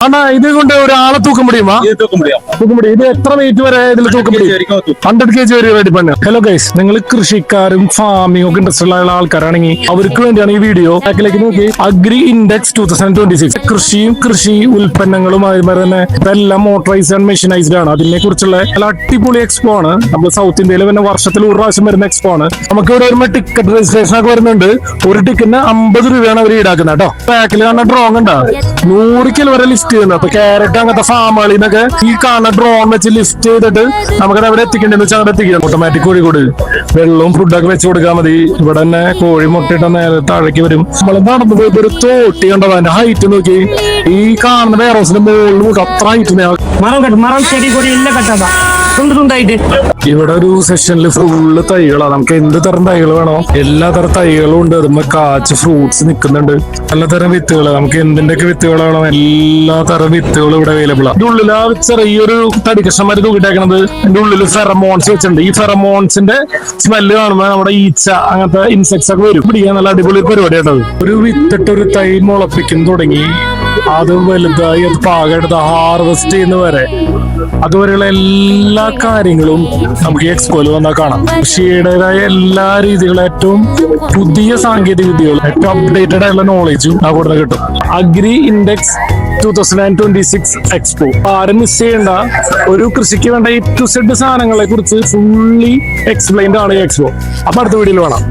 ஆனா இது கொண்டு ஒரு ஆளை தூக்க முடியுமா? தூக்க முடியும். ഇത് എത്ര വെയിറ്റ് വരെ ഇതിൽ തൂക്ക முடியும்? 100 kg വരെ റെഡി பண்ணு. ഹലോ ഗൈസ്, നിങ്ങൾ കൃഷിക്കാരും ഫാമിംഗ് ഒക്കെ ഇൻട്രസ്റ്റ് ഉള്ള ആൾക്കാരാണെങ്കിൽ അവർക്ക് വേണ്ടിയാണ് ഈ വീഡിയോ. ബാക്കിലേക്ക് നോക്കി, അഗ്രി ഇൻഡെക്സ് 2026 കൃഷിയും കൃഷി ഉൽപ്പന്നങ്ങളും അതുപോലെ തന്നെ ഇതെല്ലാം മോട്ടറൈസ്ഡ് ആൻഡ് മെഷീനൈസ്ഡ് ആണ്. അതിനെ കുറിച്ചുള്ള നല്ല അടിപൊളി എക്സ്പോ ആണ്. നമ്മൾ സൗത്ത് ഇന്ത്യയിൽ പിന്നെ വർഷത്തിൽ ഒരു പ്രാവശ്യം വരുന്ന എക്സ്പോ ആണ്. നമുക്ക് ഇവിടെ വരുമ്പോൾ ടിക്കറ്റ് രജിസ്ട്രേഷൻ ഒക്കെ വരുന്നുണ്ട്. ഒരു ടിക്കറ്റിന് 50 രൂപയാണ് അവർ ഈടാക്കുന്നത് കേട്ടോ. ബാക്കിൽ കാണുന്ന ഡ്രോൺ ഉണ്ടാ 100 കിലോ വരെ ലിസ്റ്റ് ചെയ്യുന്നത്. അപ്പൊ ക്യാരറ്റ് അങ്ങനത്തെ ഫാമുകളിൽ നിന്നൊക്കെ ഈ കാണുന്ന ഡ്രോൺ വെച്ച് ലിസ്റ്റ് ചെയ്തിട്ട് നമുക്കത് അവിടെ എത്തിക്കേണ്ടതെന്ന് വെച്ചാൽ അവിടെ എത്തിക്കണം. ഓട്ടോമാറ്റിക് കോഴിക്കോട് വെള്ളവും ഫുഡൊക്കെ വെച്ച് കൊടുക്കാൻ മതി. ഇവിടെ തന്നെ കോഴി മുട്ടയിട്ട നേരെ താഴേക്ക് വരും. നമ്മൾ നടന്നു പോയപ്പോ ഒരു തോട്ടി കണ്ടത്, അതിന്റെ ഹൈറ്റ് നോക്കി. ഈ കാണുന്ന വെയർഹൗസിന്റെ മുകളിൽ അത്ര ഹൈറ്റ് മരം ചെടി കൊടി എല്ലാം കെട്ടതാ തുണ്ടായിട്ട്. ഇവിടെ ഒരു സെഷനിൽ ഫുള്ള് തൈകളാണ്. നമുക്ക് എന്ത് തരം തൈകൾ വേണോ എല്ലാ തരം തൈകളും ഉണ്ട്. അതുമ്പോ കാച്ച് ഫ്രൂട്ട്സ് നിൽക്കുന്നുണ്ട്. പലതരം വിത്തുകൾ, നമുക്ക് എന്തിന്റെയൊക്കെ വിത്തുകൾ വേണം എല്ലാ തരം വിത്തുകളും ഇവിടെ അവൈലബിൾ ആണ്. ഇതിന്റെ ഉള്ളിൽ ആ ചെറിയൊരു തടി കൃഷ്ണന്മാര് തൂക്കിട്ടേക്കണത് ഇതിന്റെ ഉള്ളിൽ ഫെറമോൺസ് വെച്ചിട്ടുണ്ട്. ഈ ഫെറമോൺസിന്റെ സ്മെല്ല് കാണുമ്പോൾ നമ്മുടെ ഈച്ച അങ്ങനത്തെ ഇൻസെക്ട്സ് ഒക്കെ വരും. പിടിക്കാൻ നല്ല അടിപൊളി പരിപാടിയായിട്ടത്. ഒരു വിത്തിട്ട് ഒരു തൈ മുളപ്പിക്കും തുടങ്ങി അത് വലുതായി അത് പാകെടുത്ത് ഹാർവെസ്റ്റ് ചെയ്യുന്ന വരെ അതുവരെയുള്ള എല്ലാ കാര്യങ്ങളും നമുക്ക് ഈ എക്സ്പോയിൽ വന്നാൽ കാണാം. കൃഷിയുടേതായ എല്ലാ രീതികളും, ഏറ്റവും പുതിയ സാങ്കേതിക വിദ്യകളും, ഏറ്റവും അപ്ഡേറ്റഡ് ആയിട്ടുള്ള നോളജും അവിടെ കിട്ടും. അഗ്രി ഇൻഡെക്സ് 2026 എക്സ്പോ ആരും മിസ് ചെയ്യേണ്ട. ഒരു കൃഷിക്ക് വേണ്ട A to Z സാധനങ്ങളെ കുറിച്ച് ഫുള്ളി എക്സ്പ്ലെയിൻഡ് ആണ് ഈ എക്സ്പോ. അപ്പൊ അടുത്ത വീഡിയോയിൽ കാണാം.